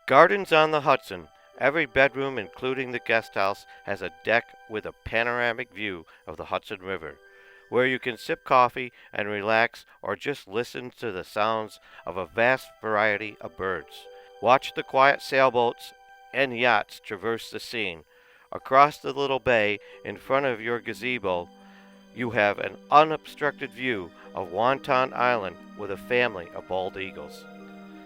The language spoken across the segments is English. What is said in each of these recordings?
Gardens on the Hudson. Every bedroom, including the guest house, has a deck with a panoramic view of the Hudson River, where you can sip coffee and relax or just listen to the sounds of a vast variety of birds. Watch the quiet sailboats and yachts traverse the scene. Across the little bay in front of your gazebo, you have an unobstructed view of Wonton Island with a family of bald eagles.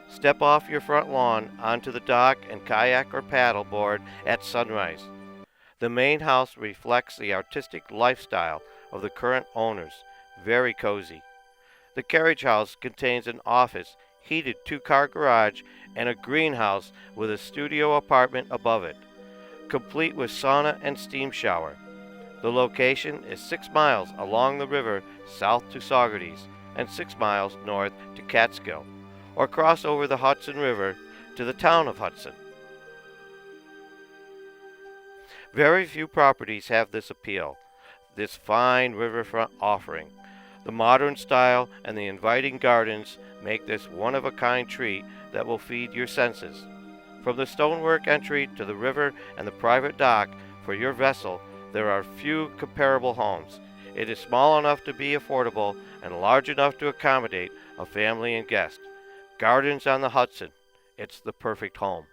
Step off your front lawn onto the dock and kayak or paddleboard at sunrise. The main house reflects the artistic lifestyle of the current owners, very cozy. The carriage house contains an office, heated two-car garage, and a greenhouse with a studio apartment above it, complete with sauna and steam shower. The location is 6 miles along the river south to Saugerties and 6 miles north to Catskill, or cross over the Hudson River to the town of Hudson. Very few properties have this appeal, this fine riverfront offering. The modern style and the inviting gardens make this one-of-a-kind treat that will feed your senses. From the stonework entry to the river and the private dock for your vessel, there are few comparable homes. It is small enough to be affordable and large enough to accommodate a family and guest. Gardens on the Hudson. It's the perfect home.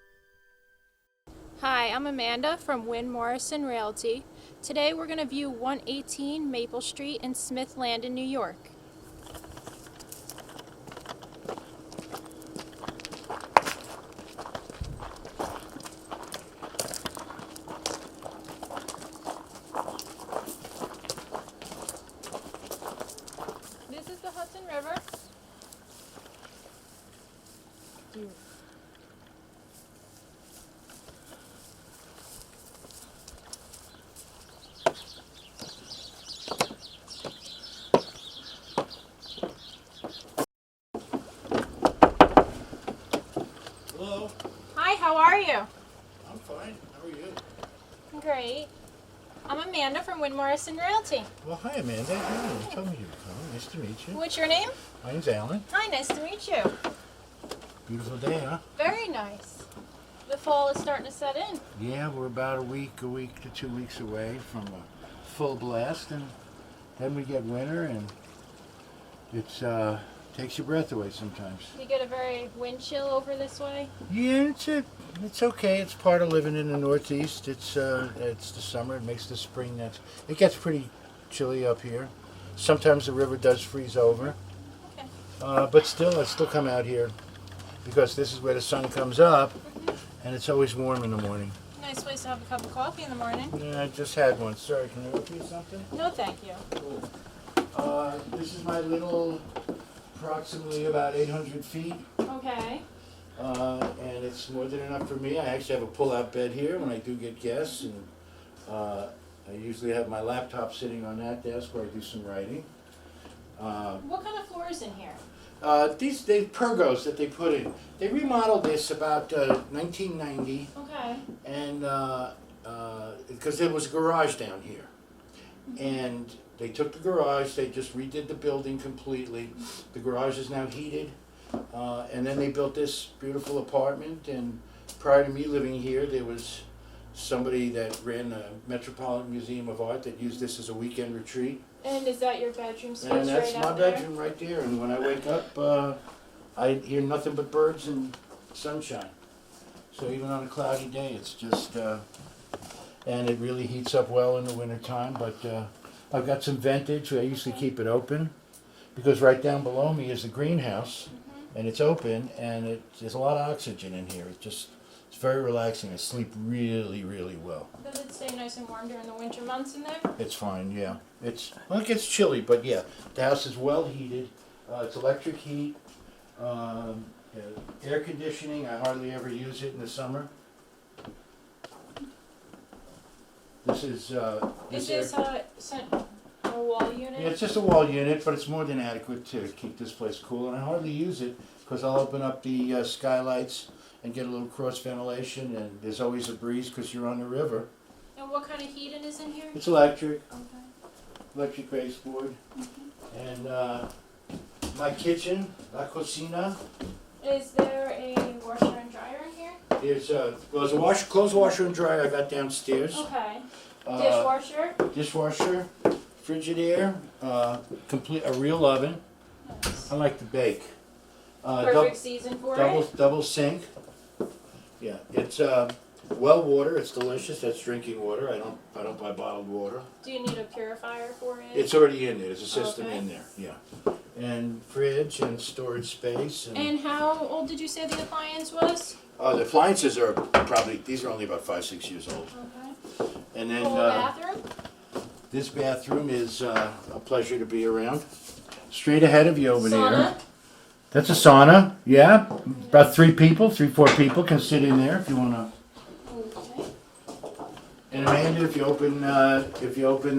Hi, I'm Amanda from Wynn Morrison Realty. Today we're going to view 118 Maple Street in Smith Landing, New York. This is the Hudson River. Hello. Hi, how are you? I'm fine. How are you? Great. I'm Amanda from Wynn Morrison Realty. Well, hi, Amanda. Hi. You told me you were coming. Nice to meet you. What's your name? My name's Alan. Hi, nice to meet you. Beautiful day, huh? Very nice. The fall is starting to set in. Yeah, we're about a week to 2 weeks away from a full blast, and then we get winter, and it's takes your breath away sometimes. You get a very wind chill over this way. Yeah, it's okay. It's part of living in the Northeast. It's the summer. It makes the spring. It gets pretty chilly up here. Sometimes the river does freeze over. Okay. But still, I still come out here because this is where the sun comes up, and it's always warm in the morning. Nice place to have a cup of coffee in the morning. Yeah, I just had one. Sorry, can I offer you something? No, thank you. Cool. This is my little, approximately about 800 feet, Okay. and it's more than enough for me. I actually have a pull-out bed here when I do get guests, and I usually have my laptop sitting on that desk where I do some writing. What kind of floor is in here? These pergos that they put in, they remodeled this about 1990, Okay. and because there was a garage down here, and they took the garage, they just redid the building completely. The garage is now heated, and then they built this beautiful apartment. And prior to me living here, there was somebody that ran the Metropolitan Museum of Art that used this as a weekend retreat. And is that your bedroom space And that's right my out there? bedroom right there. And when I wake up, I hear nothing but birds and sunshine. So even on a cloudy day, it's just, and it really heats up well in the wintertime. But I've got some ventage. I usually keep it open because right down below me is the greenhouse, and it's open, and there's a lot of oxygen in here. It's very relaxing. I sleep really, really well. Does it stay nice and warm during the winter months in there? It's fine, yeah. It gets chilly, but yeah, the house is well heated. It's electric heat, air conditioning. I hardly ever use it in the summer. This is Is this a wall unit? yeah, it's just a wall unit, but it's more than adequate to keep this place cool. And I hardly use it because I'll open up the skylights and get a little cross ventilation, and there's always a breeze because you're on the river. And what kind of heating is in here? It's electric. Okay. Electric baseboard, and my kitchen, la cocina. Is there a washer and dryer in here? There's a clothes washer and dryer I got downstairs. Okay. Uh, Dishwasher? Dishwasher, Frigidaire, a real oven. Nice. I like to bake. Perfect season for it? Double sink. Yeah, it's well water. It's delicious. That's drinking water. I don't buy bottled water. Do you need a purifier for it? It's already in there. There's a system Okay. in there. Yeah, and fridge and storage space. And how old did you say the appliance was? The appliances are these are only about 5-6 years old. Okay. And then Full bathroom? this bathroom is a pleasure to be around. Straight ahead of you over there. Sauna? That's a sauna, yeah. About 4 people can sit in there if you want to. Okay. And Amanda, if you open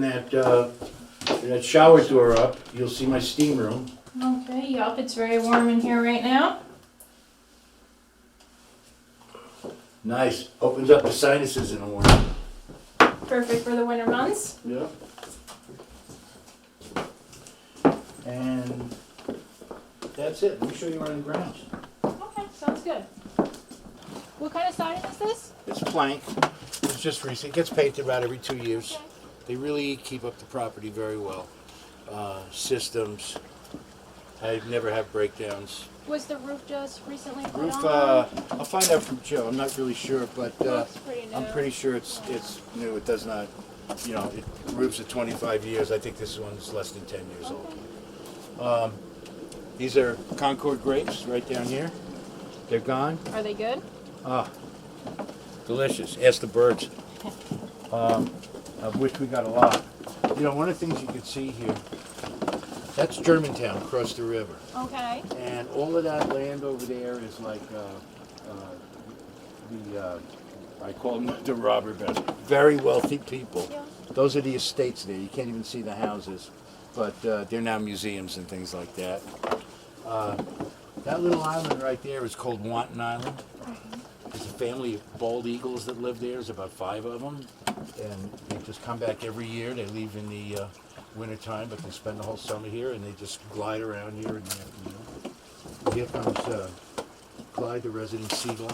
that shower door up, you'll see my steam room. Okay, yup, it's very warm in here right now. Nice. Opens up the sinuses in the morning. Perfect for the winter months. Yeah. And that's it. Let me show you around the grounds. Okay, sounds good. What kind of siding is this? It's plank. It's just recent. It gets painted about every 2 years. Okay. They really keep up the property very well. Systems. I never have breakdowns. Was the roof just recently put Roof, on? I'll find out from Joe. I'm not really sure, but Looks pretty new. I'm pretty sure it's new. It does not, roofs are 25 years. I think this one's less than 10 years old. These are Concord grapes right down here. They're gone. Are they good? Ah, delicious. Ask the birds. Of which we got a lot. One of the things you can see here, that's Germantown across the river. Okay. And all of that land over there is like I call them the robber barons. Very wealthy people. Yeah. Those are the estates there. You can't even see the houses, but they're now museums and things like that. That little island right there is called Wanton Island. There's a family of bald eagles that live there. There's about 5 of them, and they just come back every year. They leave in the wintertime, but they spend the whole summer here, and they just glide around here in the afternoon. Here comes Clyde, the resident seagull.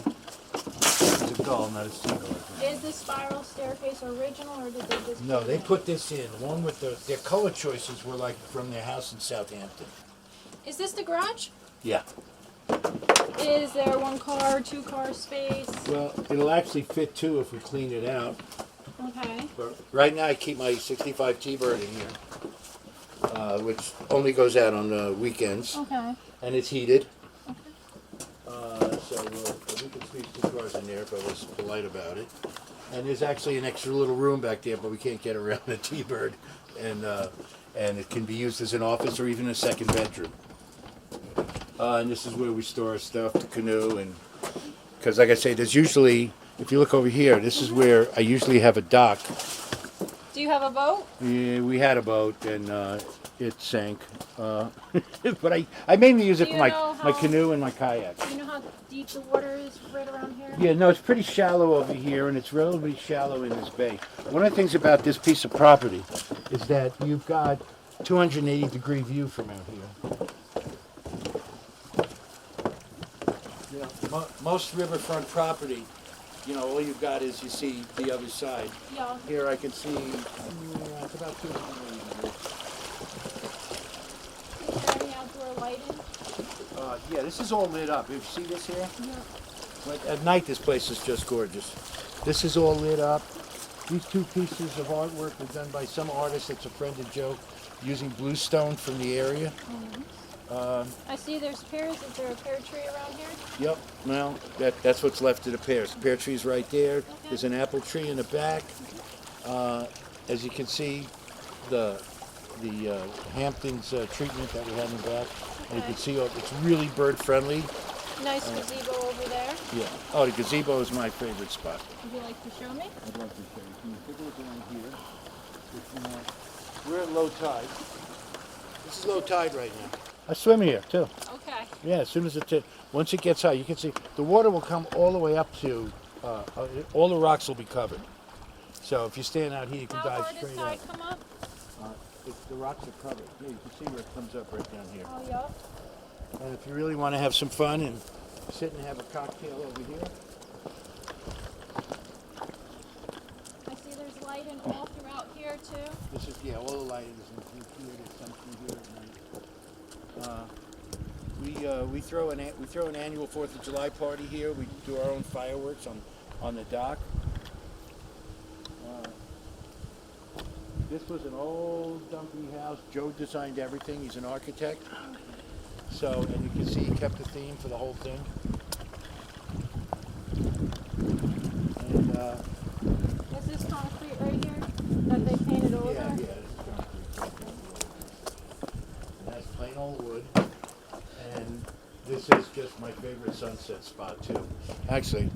It's a gull, not a seagull. Is the spiral staircase original, or did they just? No, they put this in, along with their color choices were like from their house in Southampton. Is this the garage? Yeah. Is there 1 car, 2 car space? Well, it'll actually fit 2 if we clean it out. Okay. But right now I keep my 65 T-Bird in here, which only goes out on the weekends, Okay. and it's heated. So we could squeeze 2 cars in there if I was polite about it. And there's actually an extra little room back there, but we can't get around the T-Bird, and it can be used as an office or even a second bedroom. And this is where we store our stuff, the canoe, and because like I say, there's usually, if you look over here, this is where I usually have a dock. Do you have a boat? Yeah, we had a boat and it sank. But I mainly use it Do for you know my how- canoe and my kayak. Do you know how deep the water is right around here? Yeah, no, it's pretty shallow over here, and it's relatively shallow in this bay. One of the things about this piece of property is that you've got 280-degree view from out here. Most riverfront property, all you've got is you see the other side. Yeah. Here I can see, it's about 280 degrees. Is there any outdoor lighting? Yeah, this is all lit up. You see this here? Yeah. But at night, this place is just gorgeous. This is all lit up. These 2 pieces of artwork were done by some artist that's a friend of Joe, using bluestone from the area. I see there's pears. Is there a pear tree around here? Yep. Well, that's what's left of the pears. The pear tree's right there. There's an apple tree in the back. As you can see, the Hamptons treatment that we have in the back. And you can see it's really bird friendly. Nice gazebo over there. Yeah. Oh, the gazebo is my favorite spot. Would you like to show me? I'd love to show you. Can you take a look around here? We're at low tide. This is low tide right now. I swim here too. Okay. Yeah, as soon as once it gets high, you can see the water will come all the way up to, all the rocks will be covered. So if you stand out here, you can How dive far does straight tide up. come up? The rocks are covered. Yeah, you can see where it comes up right down here. Oh, yeah. And if you really want to have some fun and sit and have a cocktail over here, too? This is, yeah, all the lighting is in here. There's something here at night. We throw an annual 4th of July party here. We do our own fireworks on the dock. This was an old dumpy house. Joe designed everything. He's an architect. So, and you can see he kept the theme for the whole thing. And Is this concrete right here that they painted over? yeah, this is concrete. And that's plain old wood. And this is just my favorite sunset spot too. Actually,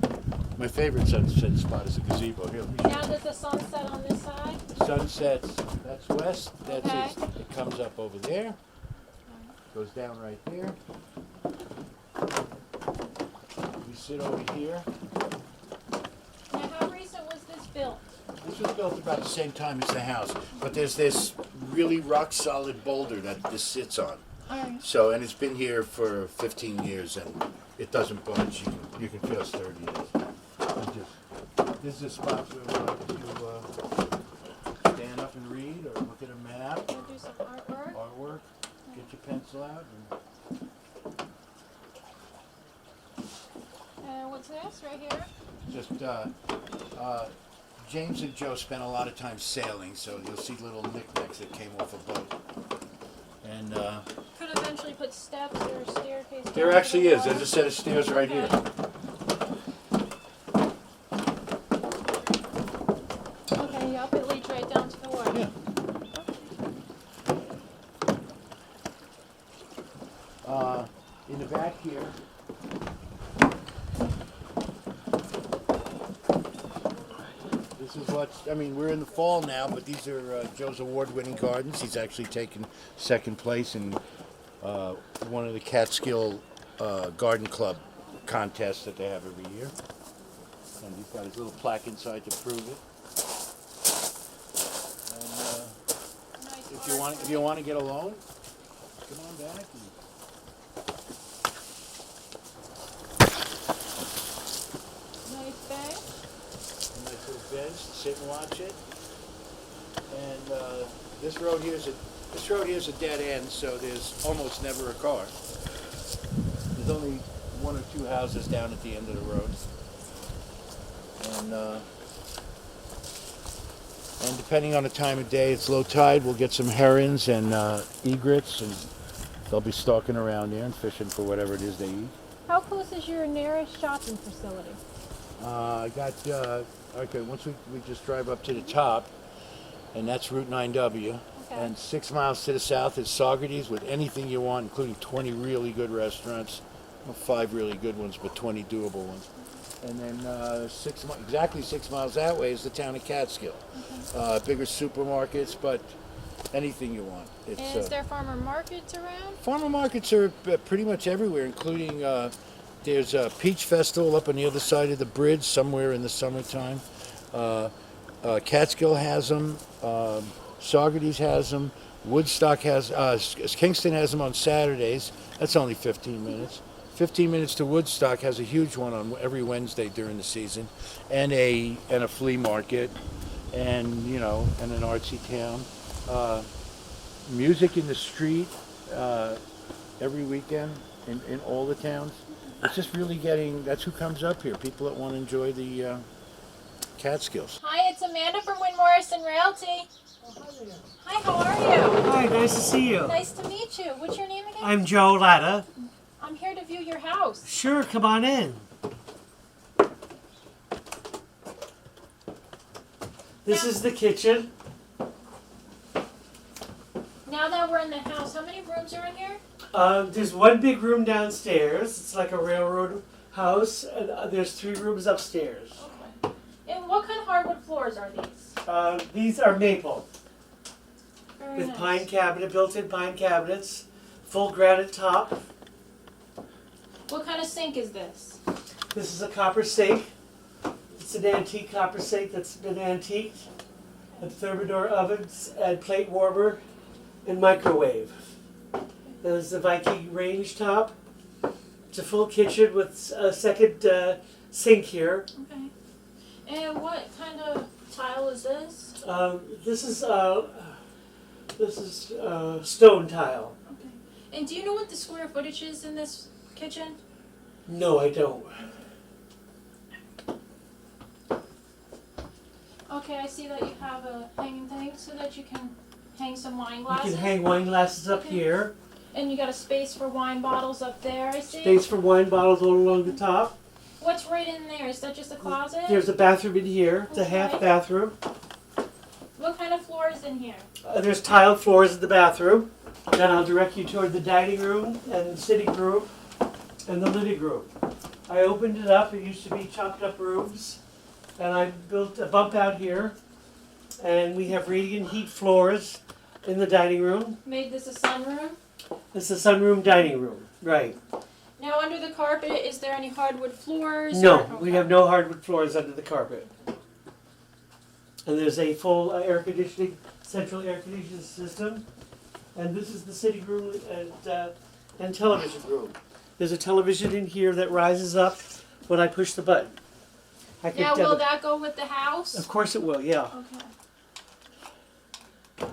my favorite sunset spot is a gazebo. Here, let me show Now does the sun set on this side? you. Sunsets, that's west. That's Okay. it comes up over there. Goes down right there. We sit over here. Now how recent was this built? This was built about the same time as the house, but there's this really rock solid boulder that this sits on. Alright. So, and it's been here for 15 years and it doesn't budge. You can feel how sturdy it is. This is a spot where we like to stand up and read or look at a map, We'll do some artwork. get your pencil out. And what's this right here? Just James and Joe spent a lot of time sailing, so you'll see little knickknacks that came off a boat. And Could eventually put steps or staircase. there down actually to the is. There's a set of stairs right here. Okay, yep, it leads right down to the water. Yeah. In the back here, this is what's, I mean, we're in the fall now, but these are Joe's award-winning gardens. He's actually taken second place in one of the Catskill Garden Club contests that they have every year. And he's got his little plaque inside to prove it. And Nice if you want to get a loan, come on back. Nice bay. Nice little bench, sit and watch it. And this road here is a dead end, so there's almost never a car. There's only one or two houses down at the end of the road. And depending on the time of day, it's low tide. We'll get some herons and egrets, and they'll be stalking around there and fishing for whatever it is they eat. How close is your nearest shopping facility? I got, okay, once we just drive up to the top, and that's Route 9W. Okay. And 6 miles to the south is Saugerties with anything you want, including 20 really good restaurants. Well, 5 really good ones, but 20 doable ones. And then exactly 6 miles that way is the town of Catskill. Bigger supermarkets, but anything you want. And is there farmer markets around? Farmer markets are pretty much everywhere, including there's a peach festival up on the other side of the bridge somewhere in the summertime. Catskill has them. Saugerties has them. Woodstock has, Kingston has them on Saturdays. That's only 15 minutes. 15 minutes to Woodstock has a huge one on every Wednesday during the season, and a flea market, and and an artsy town. Music in the street every weekend in all the towns. It's just really that's who comes up here. People that want to enjoy the Catskills. Hi, it's Amanda from Win Morrison Realty. Hi, how are you? Hi, nice to see you. Nice to meet you. What's your name again? I'm Joe Latta. I'm here to view your house. Sure, come on in. This is the kitchen. Now that we're in the house, how many rooms are in here? There's one big room downstairs. It's like a railroad house, and there's 3 rooms upstairs. Okay. And what kind of hardwood floors are these? These are maple Very with nice. built-in pine cabinets, full granite top. What kind of sink is this? This is a copper sink. It's an antique copper sink that's been antiqued. And thermidor ovens and plate warmer and microwave. There's the Viking range top. It's a full kitchen with a second sink here. Okay. And what kind of tile is this? This is stone tile. Okay. And do you know what the square footage is in this kitchen? No, I don't. Okay, I see that you have a hanging thing so that you can hang some wine You glasses. can hang wine glasses up Okay. here. And you got a space for wine bottles up there, I see. Space for wine bottles all along the top. What's right in there? Is that just a closet? There's a bathroom in here. It's a half Okay. bathroom. What kind of floor is in here? There's tiled floors in the bathroom. Then I'll direct you toward the dining room and the sitting room and the living room. I opened it up. It used to be chopped up rooms. And I built a bump out here. And we have radiant heat floors in the dining room. Made this a sunroom? This is a sunroom dining room. Right. Now under the carpet, is there any hardwood floors? No, or- we have no hardwood floors under the carpet. And there's a full central air conditioning system. And this is the sitting room and television room. There's a television in here that rises up when I push the button. Now will that go with the house? Of course it will, yeah. Okay.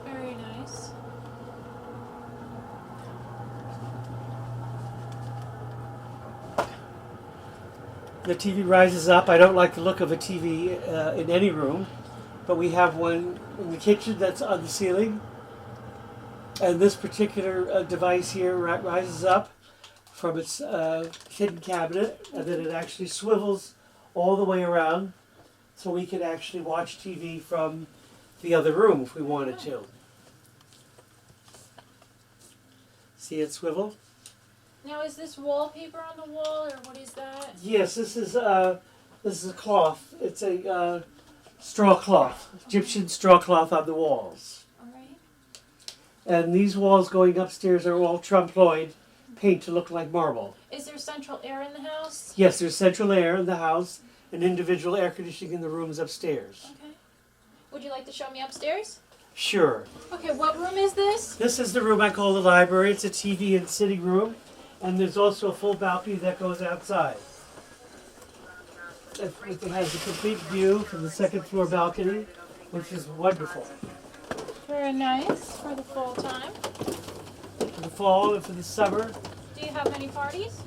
Very nice. The TV rises up. I don't like the look of a TV in any room, but we have one in the kitchen that's on the ceiling. And this particular device here rises up from its hidden cabinet, and then it actually swivels all the way around, so we can actually watch TV from the other room if we wanted to. See it swivel? Now is this wallpaper on the wall, or what is that? Yes, this is a cloth. It's a straw cloth, Egyptian straw cloth on the walls. All right. And these walls going upstairs are all trompe-l'oeil paint to look like marble. Is there central air in the house? Yes, there's central air in the house and individual air conditioning in the rooms upstairs. Okay. Would you like to show me upstairs? Sure. Okay, what room is this? This is the room I call the library. It's a TV and sitting room. And there's also a full balcony that goes outside. It has a complete view from the second floor balcony, which is wonderful. Very nice for the fall time. For the fall and for the summer, Do you have many parties?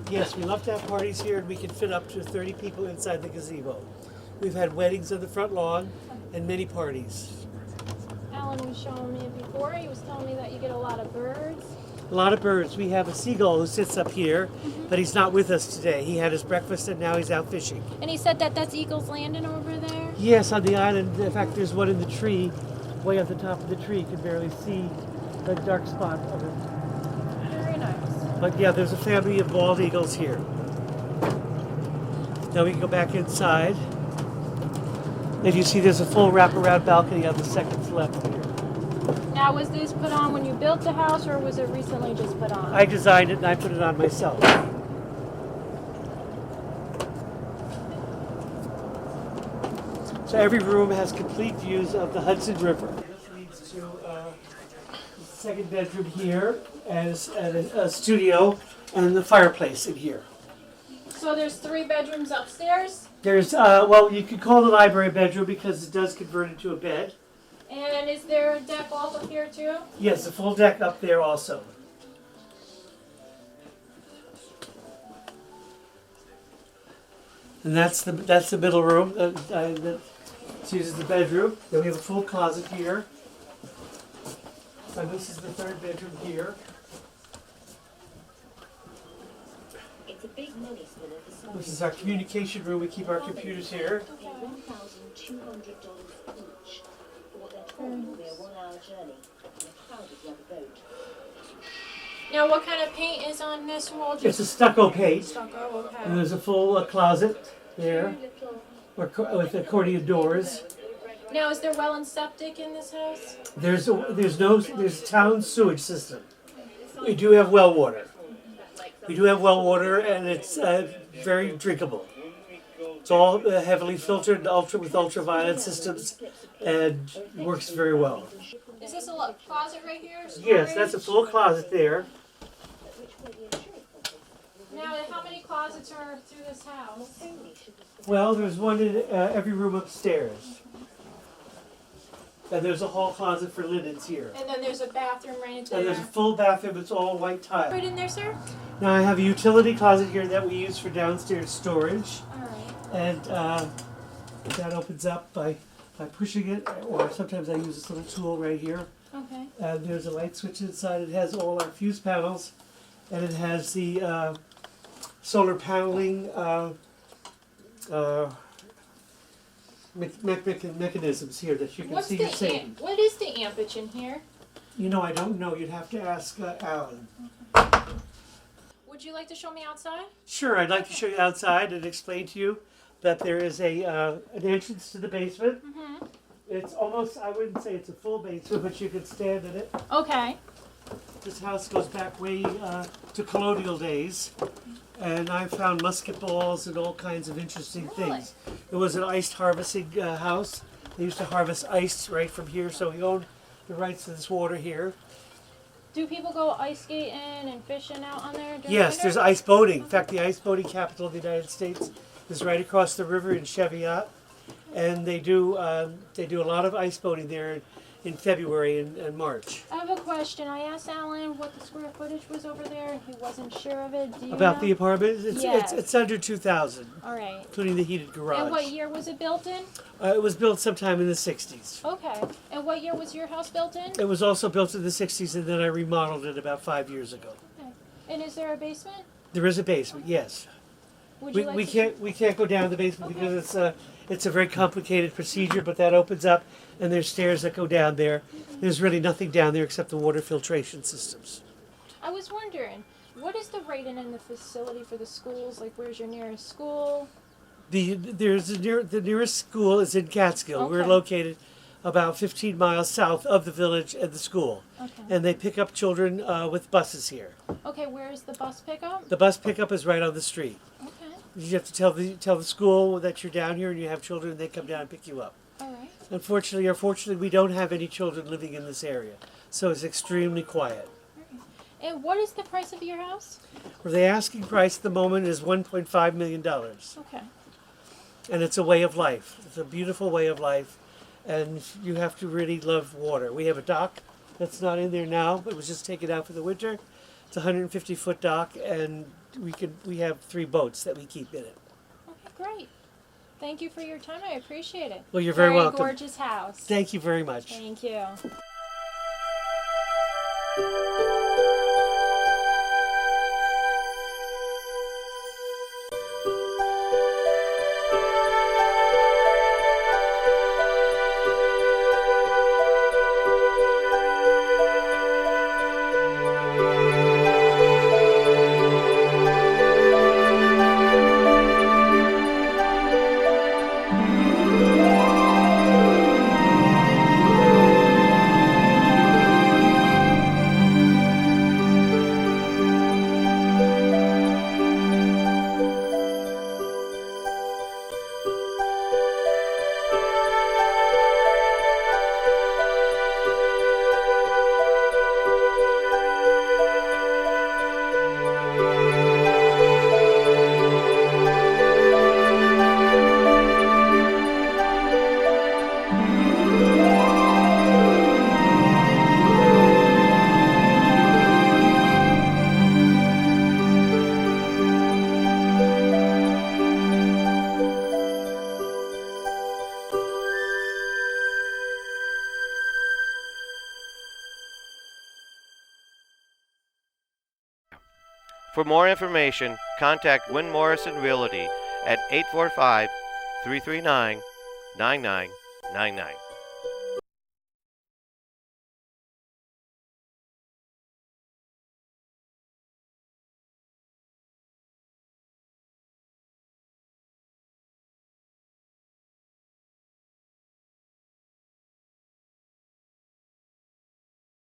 yes, we love to have parties here, and we can fit up to 30 people inside the gazebo. We've had weddings on the front lawn and many parties. Alan was showing me it before. He was telling me that you get a lot of birds. A lot of birds. We have a seagull who sits up here, but he's not with us today. He had his breakfast and now he's out fishing. And he said that that's Eagles Landing over there? Yes, on the island. In fact, there's one in the tree, way at the top of the tree. You can barely see the dark spot of it. Very nice. But yeah, there's a family of bald eagles here. Now we can go back inside. And you see there's a full wraparound balcony on the second left here. Now, was this put on when you built the house, or was it recently just put on? I designed it and I put it on myself. So every room has complete views of the Hudson River. This leads to the second bedroom here, as a studio, and the fireplace in here. So there's 3 bedrooms upstairs, There's, well, you could call the library a bedroom because it does convert into a bed. and is there a deck also here too? Yes, a full deck up there also. And that's the middle room that uses the bedroom. Then we have a full closet here. And this is the third bedroom here. It's a big money spinner for some. This is our communication room. We keep our computers here. Pay $1,200 each for what they're told will be a 1-hour journey in a crowded rubber boat. Now, what kind of paint is on this wall? It's a stucco paint. stucco, And okay. there's a full closet there Little with accordion doors. Now, is there well and septic in this house? There's town sewage system. We do have well water. We do have well water, and it's very drinkable. It's all heavily filtered with ultraviolet systems, and works very well. Is this a closet right here? Yes, that's a full closet there. Now, how many closets are through this house? Well, there's one in every room upstairs. And there's a hall closet for linens here. And then there's a bathroom right there. And there's a full bathroom, it's all white tile. Right in there, sir? Now I have a utility closet here that we use for downstairs storage. All right. And that opens up by pushing it, or sometimes I use this little tool right here. Okay. There's a light switch inside. It has all our fuse panels, and it has the solar paneling mechanisms here that you can see you're saving. What is the ampage in here? You know, I don't know. You'd have to ask Alan. Would you like to show me outside? Sure, I'd like to show you outside and explain to you that there is an entrance to the basement. Mm-hmm. It's almost, I wouldn't say it's a full basement, but you can stand in it. Okay. This house goes back way to colonial days, and I found musket balls and all kinds of interesting things. It was an ice harvesting house. They used to harvest ice right from here, so he owned the rights to this water here. Do people go ice skating and fishing out on there? During Yes, the there's winter? ice boating. In fact, the ice boating capital of the United States is right across the river in Cheviot, and they do a lot of ice boating there in February and March. I have a question. I asked Alan what the square footage was over there, and he wasn't sure of it. Do you About know? the apartment, Yes. it's under 2,000, All right. including the heated garage. And what year was it built in? It was built sometime in the 60s. Okay. And what year was your house built in? It was also built in the 60s, and then I remodeled it about 5 years ago. Okay. And is there a basement? There is a basement, yes. Would you like We to can't go down the basement Okay. because it's a very complicated procedure, but that opens up, and there's stairs that go down there. There's really nothing down there except the water filtration systems. I was wondering, what is the rating in the facility for the schools? Like, where's your nearest school? The nearest school is in Catskill. We're Okay. located about 15 miles south of the village and the school, Okay. and they pick up children with buses here. Okay, where's the bus pickup? The bus pickup is right on the street. Okay. You have to tell the school that you're down here and you have children, and they come down and pick you up. All right. Unfortunately or fortunately, we don't have any children living in this area, so it's extremely quiet. And what is the price of your house? Well, the asking price at the moment is $1.5 million, Okay. and it's a way of life. It's a beautiful way of life, and you have to really love water. We have a dock that's not in there now. It was just taken out for the winter. It's a 150-foot dock, and we have 3 boats that we keep in it. Okay, great. Thank you for your time. I appreciate it. Well, you're very welcome. Gorgeous house. Thank you very much. Thank you. For more information, contact Win Morrison Realty at 845 339 9999.